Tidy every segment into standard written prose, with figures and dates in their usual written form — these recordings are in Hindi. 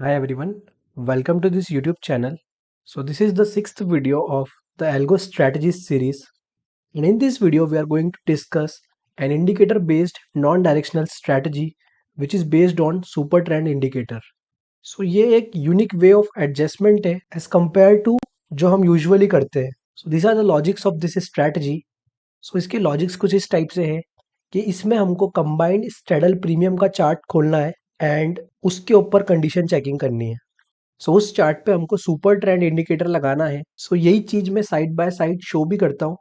Hi everyone, welcome to this YouTube channel. So this is the sixth video of the Algo Strategies series. And in this video, we are going to discuss an indicator based non-directional strategy which is based on super trend indicator. So ये एक unique way of adjustment है as compared to जो हम usually करते हैं. So these are the logics of this strategy. So इसके लॉजिक्स कुछ इस टाइप से है कि इसमें हमको कंबाइंड स्ट्रेडल प्रीमियम का चार्ट खोलना है एंड उसके ऊपर कंडीशन चेकिंग करनी है. सो उस चार्ट पे हमको सुपर ट्रेंड इंडिकेटर लगाना है. सो यही चीज मैं साइड बाय साइड शो भी करता हूँ.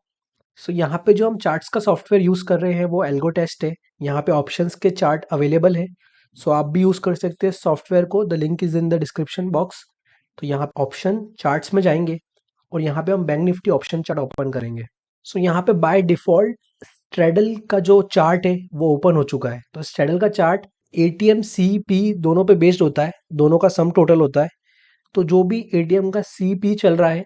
सो यहाँ पे जो हम चार्ट्स का सॉफ्टवेयर यूज कर रहे हैं वो एल्गो टेस्ट है. यहाँ पे ऑप्शंस के चार्ट अवेलेबल है. सो आप भी यूज कर सकते हैं सॉफ्टवेयर को. The link is in the description box. तो यहाँ ऑप्शन चार्ट्स में जाएंगे और यहाँ पे हम bank Nifty option chart open करेंगे. सो यहाँ पे बाय डिफॉल्ट स्ट्रेडल का जो चार्ट है वो ओपन हो चुका है. तो स्ट्रेडल का चार्ट एटीएम सी पी दोनों पे बेस्ड होता है, दोनों का सम टोटल होता है. तो जो भी एटीएम का सीपी चल रहा है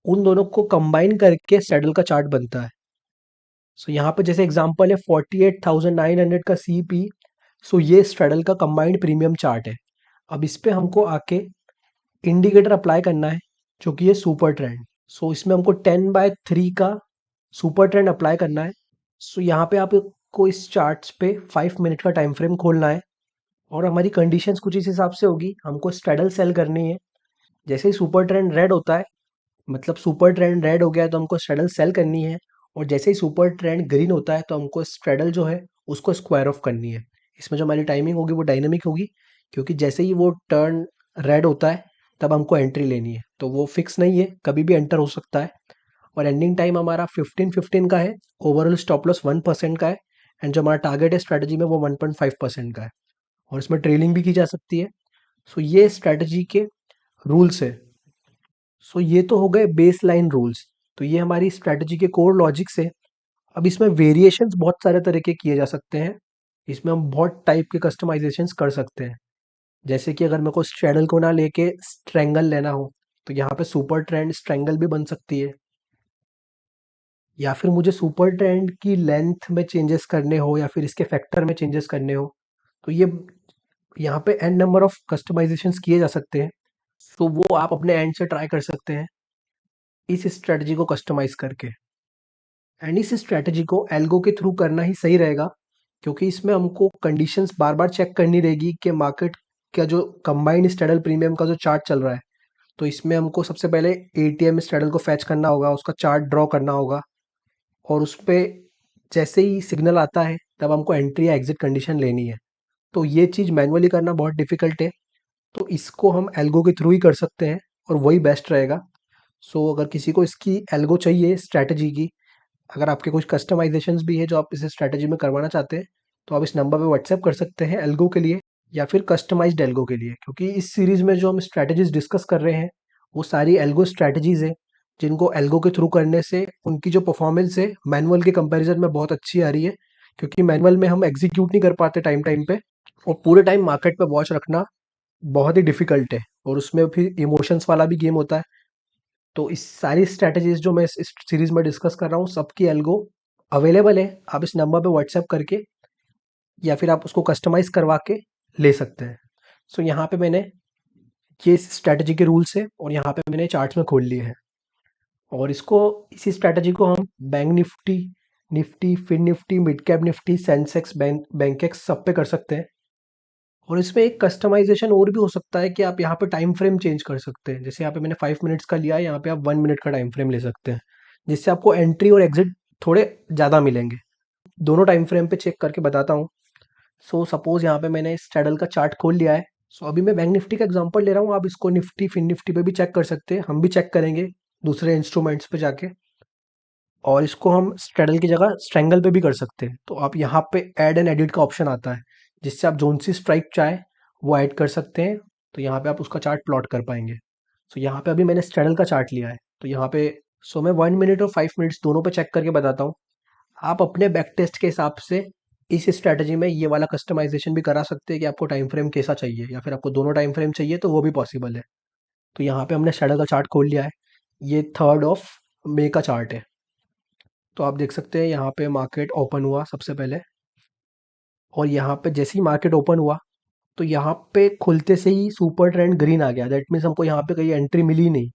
उन दोनों को कंबाइन करके सैडल का चार्ट बनता है. सो यहाँ पे जैसे एग्जांपल है 48,900 का सीपी. सो ये स्ट्रेडल का कंबाइंड प्रीमियम चार्ट है. अब इस पे हमको आके इंडिकेटर अप्लाई करना है जो कि ये सुपर ट्रेंड. सो इसमें हमको 10/3 का सुपर ट्रेंड अप्लाई करना है. सो यहाँ पे आपको इस चार्ट्स पे 5 मिनट का टाइम फ्रेम खोलना है और हमारी कंडीशंस कुछ इस हिसाब से होगी. हमको स्ट्रेडल सेल करनी है. जैसे ही सुपर ट्रेंड रेड होता है, मतलब सुपर ट्रेंड रेड हो गया है तो हमको स्ट्रेडल सेल करनी है. और जैसे ही सुपर ट्रेंड ग्रीन होता है तो हमको स्ट्रेडल जो है उसको स्क्वायर ऑफ करनी है. इसमें जो हमारी टाइमिंग होगी वो डायनेमिक होगी, क्योंकि जैसे ही वो टर्न रेड होता है तब हमको एंट्री लेनी है. तो वो फिक्स नहीं है, कभी भी एंटर हो सकता है. और एंडिंग टाइम हमारा 15-15 का है. ओवरऑल स्टॉप लॉस 1% का है. एंड जो हमारा टारगेट है स्ट्रेटजी में वो 1.5% का है. और इसमें ट्रेलिंग भी की जा सकती है. सो ये स्ट्रेटजी के रूल्स है. सो ये तो हो गए बेस लाइन रूल्स. तो ये हमारी स्ट्रेटजी के कोर लॉजिक्स है. अब इसमें वेरिएशंस बहुत सारे तरह के किए जा सकते हैं. इसमें हम बहुत टाइप के कस्टमाइजेशंस कर सकते हैं. जैसे कि अगर मेरे को स्ट्रेडल को ना लेके स्ट्रेंगल लेना हो तो यहाँ पे सुपर ट्रेंड स्ट्रेंगल भी बन सकती है. या फिर मुझे सुपर ट्रेंड की लेंथ में चेंजेस करने हो या फिर इसके फैक्टर में चेंजेस करने हो तो ये यहाँ पे एन नंबर ऑफ कस्टमाइजेशंस किए जा सकते हैं. तो वो आप अपने एंड से ट्राई कर सकते हैं इस स्ट्रेटजी को कस्टमाइज करके. एंड इस स्ट्रेटजी को एल्गो के थ्रू करना ही सही रहेगा, क्योंकि इसमें हमको कंडीशंस बार बार चेक करनी रहेगी कि मार्केट का जो कंबाइंड स्ट्रेडल प्रीमियम का जो चार्ट चल रहा है, तो इसमें हमको सबसे पहले एटीएम स्ट्रेडल को फैच करना होगा, उसका चार्ट ड्रॉ करना होगा. और उस पे जैसे ही सिग्नल आता है तब हमको एंट्री या एग्जिट कंडीशन लेनी है. तो ये चीज़ मैनुअली करना बहुत डिफिकल्ट है. तो इसको हम एल्गो के थ्रू ही कर सकते हैं और वही बेस्ट रहेगा. सो अगर किसी को इसकी एल्गो चाहिए स्ट्रैटेजी की, अगर आपके कुछ कस्टमाइजेशंस भी है जो आप इस स्ट्रैटेजी में करवाना चाहते हैं, तो आप इस नंबर पे व्हाट्सएप कर सकते हैं एल्गो के लिए या फिर कस्टमाइज्ड एल्गो के लिए. क्योंकि इस सीरीज में जो हम स्ट्रैटेजीज डिस्कस कर रहे हैं वो सारी एल्गो स्ट्रैटेजीज है जिनको एल्गो के थ्रू करने से उनकी जो परफॉर्मेंस है मैनुअल के कंपैरिजन में बहुत अच्छी आ रही है. क्योंकि मैनुअल में हम एग्जीक्यूट नहीं कर पाते टाइम टाइम पे, और पूरे टाइम मार्केट पे वॉच रखना बहुत ही डिफिकल्ट है, और उसमें फिर इमोशंस वाला भी गेम होता है. तो इस सारी स्ट्रैटेजीज जो मैं इस सीरीज में डिस्कस कर रहा हूँ सबकी एल्गो अवेलेबल है. आप इस नंबर पे व्हाट्सएप करके या फिर आप उसको कस्टमाइज करवा के ले सकते हैं. सो यहाँ पे मैंने ये स्ट्रैटेजी के रूल्स है और यहाँ पे मैंने चार्ट्स में खोल लिए हैं. और इसको इसी स्ट्रैटेजी को हम bank Nifty, Nifty, Fin Nifty, mid cap Nifty, Sensex, Bankex सब पे कर सकते हैं. और इसमें एक कस्टमाइजेशन और भी हो सकता है कि आप यहाँ पे टाइम फ्रेम चेंज कर सकते हैं. जैसे यहाँ पे मैंने 5 मिनट्स का लिया है, यहाँ पे आप 1 मिनट का टाइम फ्रेम ले सकते हैं, जिससे आपको एंट्री और एग्जिट थोड़े ज़्यादा मिलेंगे. दोनों टाइम फ्रेम पे चेक करके बताता हूँ. सो सपोज यहाँ पे मैंने स्ट्रेडल का चार्ट खोल लिया है. सो अभी मैं बैंक निफ्टी का एग्जांपल ले रहा हूँ, आप इसको निफ्टी फिन निफ्टी पे भी चेक कर सकते हैं. हम भी चेक करेंगे दूसरे इंस्ट्रूमेंट्स पे जाके. और इसको हम स्ट्रेडल की जगह स्ट्रेंगल पे भी कर सकते हैं. तो आप यहाँ पे ऐड एंड एडिट का ऑप्शन आता है, जिससे आप जोन सी स्ट्राइक चाहे वो ऐड कर सकते हैं. तो यहाँ पे आप उसका चार्ट प्लॉट कर पाएंगे. सो यहाँ पे अभी मैंने स्ट्रेडल का चार्ट लिया है. तो यहाँ पे सो मैं 1 मिनट और 5 मिनट्स दोनों पे चेक करके बताता हूँ. आप अपने बैक टेस्ट के हिसाब से इस स्ट्रैटेजी में ये वाला कस्टमाइजेशन भी करा सकते हैं कि आपको टाइम फ्रेम कैसा चाहिए, या फिर आपको दोनों टाइम फ्रेम चाहिए तो वो भी पॉसिबल है. तो यहाँ पे हमने स्ट्रेडल का चार्ट खोल लिया है. ये 3rd of May का चार्ट है. तो आप देख सकते हैं यहाँ पे मार्केट ओपन हुआ सबसे पहले, और यहाँ पे जैसे ही मार्केट ओपन हुआ तो यहाँ पे खुलते से ही सुपर ट्रेंड ग्रीन आ गया, दैट मीन्स हमको यहाँ पे कहीं एंट्री मिली नहीं,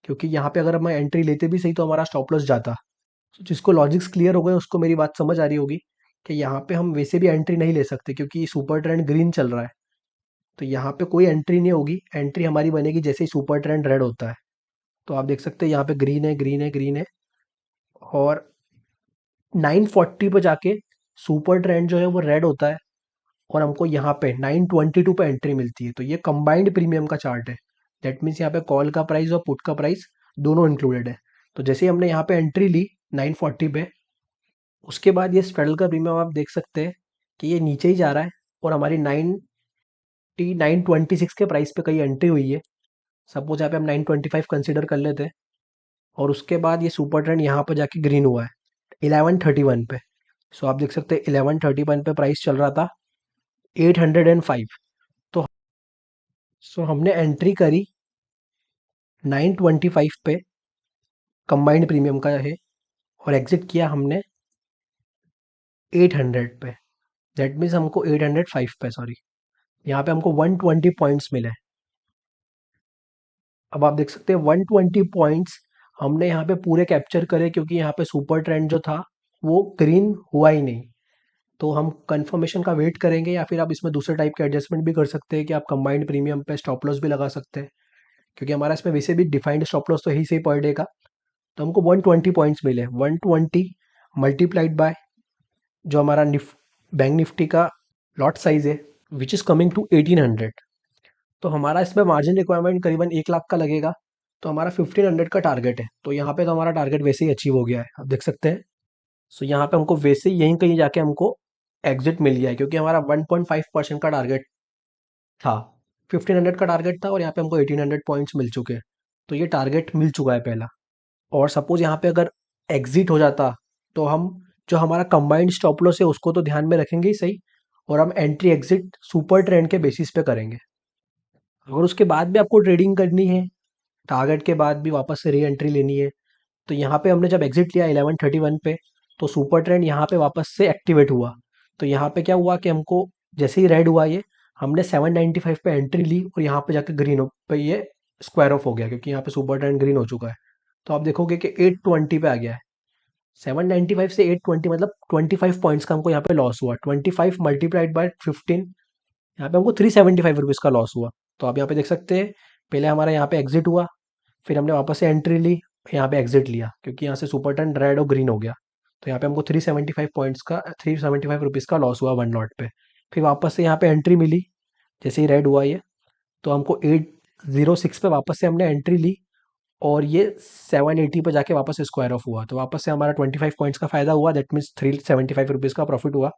क्योंकि यहाँ पे अगर हम एंट्री लेते भी सही तो हमारा स्टॉप लॉस जाता। तो जिसको लॉजिक्स क्लियर हो गए उसको मेरी बात समझ आ रही होगी कि यहाँ पे हम वैसे भी एंट्री नहीं ले सकते क्योंकि सुपर ट्रेंड ग्रीन चल रहा है। तो यहाँ पे कोई एंट्री नहीं होगी, एंट्री हमारी बनेगी जैसे ही सुपर ट्रेंड रेड होता है। तो आप देख सकते हैं यहाँ पे ग्रीन है, ग्रीन है, ग्रीन है, और 940 पे जाके सुपर ट्रेंड जो है वो रेड होता है, और हमको यहाँ पे 922 पे एंट्री मिलती है। तो ये कंबाइंड प्रीमियम का चार्ट है, दैट मीन्स यहाँ पे कॉल का प्राइस और पुट का प्राइस दोनों इंक्लूडेड है। तो जैसे ही हमने यहाँ पे एंट्री ली 940 पे, उसके बाद ये स्ट्रगल का प्रीमियम आप देख सकते हैं कि ये नीचे ही जा रहा है, और हमारी 926 के प्राइस पे कहीं एंट्री हुई है। सपोज यहाँ पे हम 925 कंसिडर कर लेते हैं, और उसके बाद ये सुपर ट्रेंड यहाँ पर जाके ग्रीन हुआ है 1131 पे। सो आप देख सकते हैं 1131 पे प्राइस चल रहा था 805। तो हमने एंट्री करी 925 पे, कंबाइंड प्रीमियम का है, और एग्जिट किया हमने 800 पे, दैट मीन्स हमको 805 पे, सॉरी, यहाँ पे हमको 120 पॉइंट्स मिले। अब आप देख सकते हैं 120 पॉइंट्स हमने यहाँ पे पूरे कैप्चर करे, क्योंकि यहाँ पे सुपर ट्रेंड जो था वो ग्रीन हुआ ही नहीं। तो हम कंफर्मेशन का वेट करेंगे, या फिर आप इसमें दूसरे टाइप के एडजस्टमेंट भी कर सकते हैं कि आप कंबाइंड प्रीमियम पे स्टॉप लॉस भी लगा सकते हैं, क्योंकि हमारा इसमें वैसे भी डिफाइंड स्टॉप लॉस तो यही से पर डे का। तो हमको 120 पॉइंट्स मिले, 120 मल्टीप्लाइड बाय जो हमारा बैंक निफ्टी का लॉट साइज है, विच इज़ कमिंग टू 1800। तो हमारा इसमें मार्जिन रिक्वायरमेंट करीबन 1 लाख का लगेगा। तो हमारा 1500 का टारगेट है, तो यहाँ पे तो हमारा टारगेट वैसे ही अचीव हो गया है, आप देख सकते हैं। सो यहाँ पे हमको वैसे ही यहीं कहीं जाके हमको एग्जिट मिल गया है, क्योंकि हमारा 1.5% का टारगेट था, 1500 का टारगेट था, और यहाँ पे हमको 1800 पॉइंट्स मिल चुके हैं। तो ये टारगेट मिल चुका है पहला। और सपोज यहाँ पे अगर एग्जिट हो जाता, तो हम जो हमारा कंबाइंड स्टॉप लॉस है उसको तो ध्यान में रखेंगे ही सही, और हम एंट्री एग्जिट सुपर ट्रेंड के बेसिस पे करेंगे। अगर उसके बाद भी आपको ट्रेडिंग करनी है, टारगेट के बाद भी वापस से री एंट्री लेनी है, तो यहाँ पे हमने जब एग्जिट लिया 1131 पे, तो सुपर ट्रेंड यहाँ पे वापस से एक्टिवेट हुआ। तो यहाँ पे क्या हुआ कि हमको जैसे ही रेड हुआ ये, हमने 795 पे एंट्री ली, और यहाँ पे जाके ग्रीन पे ये स्क्वायर ऑफ हो गया, क्योंकि यहाँ पे सुपर ट्रेंड ग्रीन हो चुका है। तो आप देखोगे कि 820 पे आ गया है। 795 से 820 मतलब 25 पॉइंट्स का हमको यहाँ पे लॉस हुआ। 25 मल्टीप्लाइड बाय 15, यहाँ पे हमको 375 रुपीज़ का लॉस हुआ। तो आप यहाँ पे देख सकते हैं, पहले हमारा यहाँ पे एग्जिट हुआ, फिर हमने वापस से एंट्री ली, यहाँ पे एग्जिट लिया, क्योंकि यहाँ से सुपर टर्न रेड और ग्रीन हो गया। तो यहाँ पे हमको 375 पॉइंट्स का 375 रुपीज़ का लॉस हुआ वन लॉट पे। फिर वापस से यहाँ पे एंट्री मिली, जैसे ही रेड हुआ ये, तो हमको 806 पे वापस से हमने एंट्री ली, और ये 780 पे जाके वापस स्क्वायर ऑफ हुआ। तो वापस से हमारा 25 पॉइंट्स का फायदा हुआ, दैट मीन्स 375 रुपीज़ का प्रॉफिट हुआ।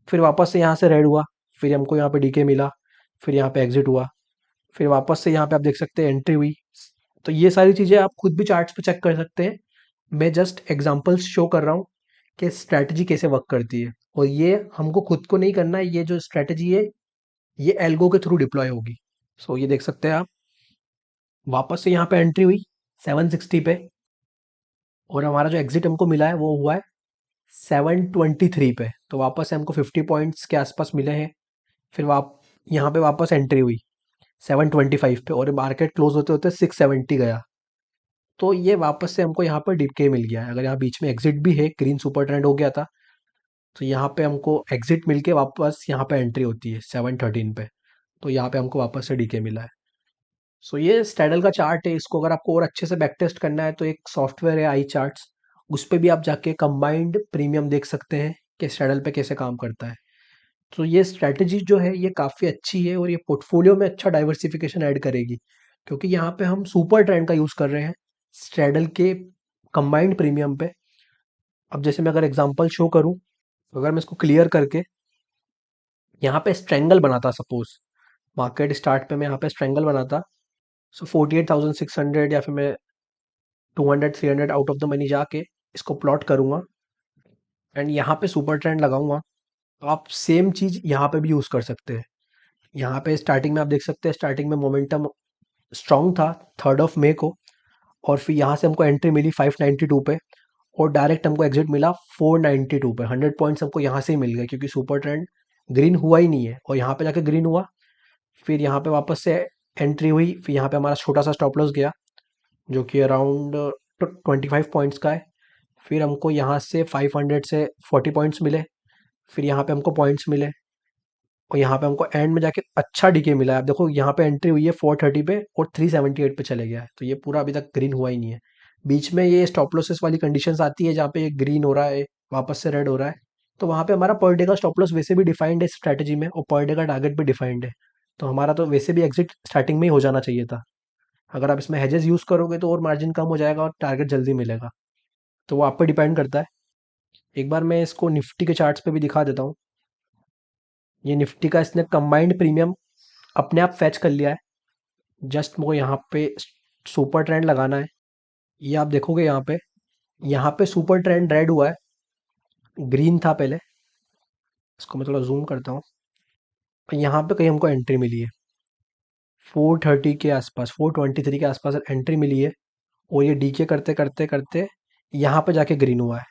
फिर वापस से यहाँ से रेड हुआ, फिर हमको यहाँ पे डीके मिला, फिर यहाँ पे एग्जिट हुआ, फिर वापस से यहाँ पे आप देख सकते हैं एंट्री हुई। तो ये सारी चीज़ें आप खुद भी चार्ट्स पे चेक कर सकते हैं। मैं जस्ट एग्जांपल्स शो कर रहा हूँ कि स्ट्रैटेजी कैसे वर्क करती है, और ये हमको खुद को नहीं करना है, ये जो स्ट्रैटेजी है ये एल्गो के थ्रू डिप्लॉय होगी। सो ये देख सकते हैं आप, वापस से यहाँ पे एंट्री हुई 760 पे, और हमारा जो एग्जिट हमको मिला है वो हुआ है 723 पे। तो वापस से हमको 50 पॉइंट्स के आसपास मिले हैं। फिर यहाँ पे वापस एंट्री हुई 725 पे, और मार्केट क्लोज होते होते 670 गया। तो ये वापस से हमको यहाँ पर डीके मिल गया है। अगर यहाँ बीच में एग्जिट भी है, ग्रीन सुपर ट्रेंड हो गया था, तो यहाँ पे हमको एग्जिट मिलके वापस यहाँ पे एंट्री होती है 713 पे। तो यहाँ पे हमको वापस से डीके मिला है। सो ये स्टैडल का चार्ट है। इसको अगर आपको और अच्छे से बैक टेस्ट करना है तो एक सॉफ्टवेयर है आई चार्ट्स, उस पर भी आप जाके कंबाइंड प्रीमियम देख सकते हैं कि स्टैडल पे कैसे काम करता है। तो ये स्ट्रैटेजी जो है ये काफ़ी अच्छी है, और ये पोर्टफोलियो में अच्छा डाइवर्सिफिकेशन ऐड करेगी, क्योंकि यहाँ पे हम सुपर ट्रेंड का यूज़ कर रहे हैं स्ट्रैडल के कंबाइंड प्रीमियम पे। अब जैसे मैं अगर एग्जांपल शो करूँ, अगर मैं इसको क्लियर करके यहाँ पे स्ट्रेंगल बनाता, सपोज मार्केट स्टार्ट पे मैं यहाँ पे स्ट्रेंगल बनाता, सो 48,600, या फिर मैं 200 300 आउट ऑफ द मनी जाके इसको प्लॉट करूँगा, एंड यहाँ पे सुपर ट्रेंड लगाऊंगा, तो आप सेम चीज़ यहाँ पे भी यूज़ कर सकते हैं। यहाँ पे स्टार्टिंग में आप देख सकते हैं, स्टार्टिंग में मोमेंटम स्ट्रॉन्ग था 3rd ऑफ मई को, और फिर यहाँ से हमको एंट्री मिली 592 पे, और डायरेक्ट हमको एग्जिट मिला 492 पे। 100 पॉइंट्स हमको यहाँ से ही मिल गए, क्योंकि सुपर ट्रेंड ग्रीन हुआ ही नहीं है, और यहाँ पे जाके ग्रीन हुआ, फिर यहाँ पे वापस से एंट्री हुई, फिर यहाँ पे हमारा छोटा सा स्टॉप लॉस गया जो कि अराउंड 25 पॉइंट्स का है। फिर हमको यहाँ से 500 से 40 पॉइंट्स मिले, फिर यहाँ पे हमको पॉइंट्स मिले, और यहाँ पे हमको एंड में जाके अच्छा डीके मिला है। अब देखो यहाँ पे एंट्री हुई है 430 पे और 378 पे चले गया है, तो ये पूरा अभी तक ग्रीन हुआ ही नहीं है। बीच में ये स्टॉप लॉसेस वाली कंडीशंस आती है जहाँ पे ये ग्रीन हो रहा है, वापस से रेड हो रहा है, तो वहाँ पे हमारा पर डे का स्टॉप लॉस वैसे भी डिफाइंड है स्ट्रैटेजी में, और पर डे का टारगेट भी डिफाइंड है। तो हमारा तो वैसे भी एग्जिट स्टार्टिंग में ही हो जाना चाहिए था। अगर आप इसमें हेजेस यूज़ करोगे तो और मार्जिन कम हो जाएगा और टारगेट जल्दी मिलेगा। तो वो आप पे डिपेंड करता है। एक बार मैं इसको निफ्टी के चार्ट्स पे भी दिखा देता हूँ। ये निफ्टी का इसने कंबाइंड प्रीमियम अपने आप फैच कर लिया है। जस्ट मुझे यहाँ पे सुपर ट्रेंड लगाना है। ये आप देखोगे यहाँ पे सुपर ट्रेंड रेड हुआ है, ग्रीन था पहले। इसको मैं थोड़ा जूम करता हूँ। यहाँ पे कहीं हमको एंट्री मिली है 430 के आसपास, 423 के आसपास एंट्री मिली है, और ये डीके करते करते करते यहाँ पे जाके ग्रीन हुआ है।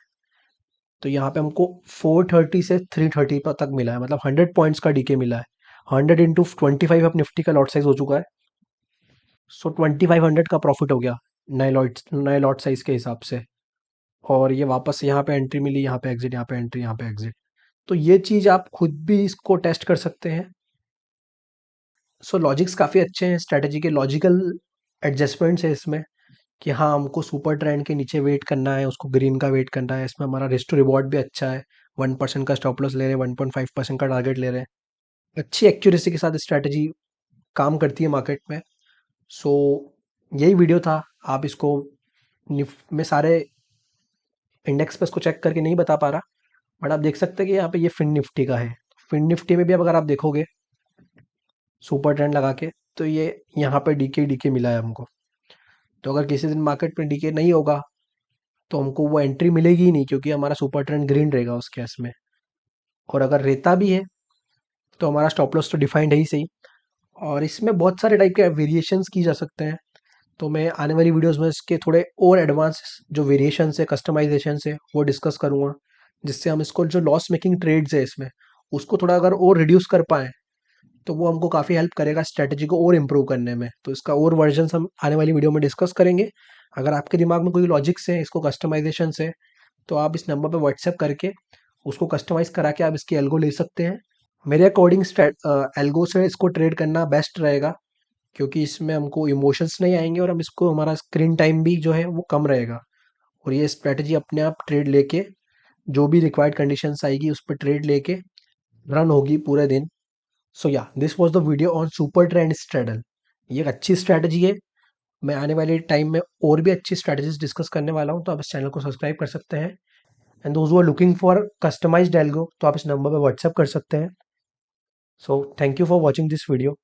तो यहाँ पे हमको 430 से 330 पर तक मिला है, मतलब 100 पॉइंट्स का डीके मिला है। 100 इंटू 25 अब निफ्टी का लॉट साइज हो चुका है। सो 2500 का प्रॉफिट हो गया नए लॉट साइज के हिसाब से। और ये वापस यहाँ पे एंट्री मिली, यहाँ पे एग्जिट, यहाँ पे एंट्री, यहाँ पे एग्जिट। तो ये चीज़ आप खुद भी इसको टेस्ट कर सकते हैं। सो लॉजिक्स काफ़ी अच्छे हैं, स्ट्रेटजी के लॉजिकल एडजस्टमेंट्स है इसमें, कि हाँ हमको सुपर ट्रेंड के नीचे वेट करना है, उसको ग्रीन का वेट करना है। इसमें हमारा रिस्क टू रिवॉर्ड भी अच्छा है, 1% का स्टॉप लॉस ले रहे हैं, 1.5% का टारगेट ले रहे हैं। अच्छी एक्यूरेसी के साथ स्ट्रेटजी काम करती है मार्केट में। सो यही वीडियो था। आप इसको मैं सारे इंडेक्स पे इसको चेक करके नहीं बता पा रहा, बट आप देख सकते हैं कि यहाँ पे ये फिन निफ्टी का है। फिन निफ्टी में भी अब अगर आप देखोगे सुपर ट्रेंड लगा के, तो ये यहाँ पे डीके डीके मिला है हमको। तो अगर किसी दिन मार्केट में डीके नहीं होगा तो हमको वो एंट्री मिलेगी ही नहीं, क्योंकि हमारा सुपर ट्रेंड ग्रीन रहेगा उस केस में। और अगर रहता भी है तो हमारा स्टॉप लॉस तो डिफाइंड है ही सही। और इसमें बहुत सारे टाइप के वेरिएशंस की जा सकते हैं, तो मैं आने वाली वीडियोस में इसके थोड़े और एडवांस जो वेरिएशन है, कस्टमाइजेशन है, वो डिस्कस करूँगा, जिससे हम इसको जो लॉस मेकिंग ट्रेड्स है इसमें, उसको थोड़ा अगर और रिड्यूस कर पाएँ तो वो हमको काफ़ी हेल्प करेगा स्ट्रैटेजी को और इम्प्रूव करने में। तो इसका और वर्जन्स हम आने वाली वीडियो में डिस्कस करेंगे। अगर आपके दिमाग में कोई लॉजिक्स है, इसको कस्टमाइजेशन है, तो आप इस नंबर पे व्हाट्सएप करके उसको कस्टमाइज़ करा के आप इसकी एल्गो ले सकते हैं। मेरे अकॉर्डिंग एल्गो से इसको ट्रेड करना बेस्ट रहेगा, क्योंकि इसमें हमको इमोशंस नहीं आएंगे और हम इसको हमारा स्क्रीन टाइम भी जो है वो कम रहेगा। और ये स्ट्रेटजी अपने आप ट्रेड लेके जो भी रिक्वायर्ड कंडीशंस आएगी उस पर ट्रेड लेके रन होगी पूरे दिन। सो या this was the video on super trend straddle. ये एक अच्छी स्ट्रेटजी है। मैं आने वाले टाइम में और भी अच्छी स्ट्रेटजीज डिस्कस करने वाला हूँ, तो आप इस चैनल को सब्सक्राइब कर सकते हैं। And those who are looking for customized algo, तो आप इस नंबर पर व्हाट्सएप कर सकते हैं। So thank you for watching this video.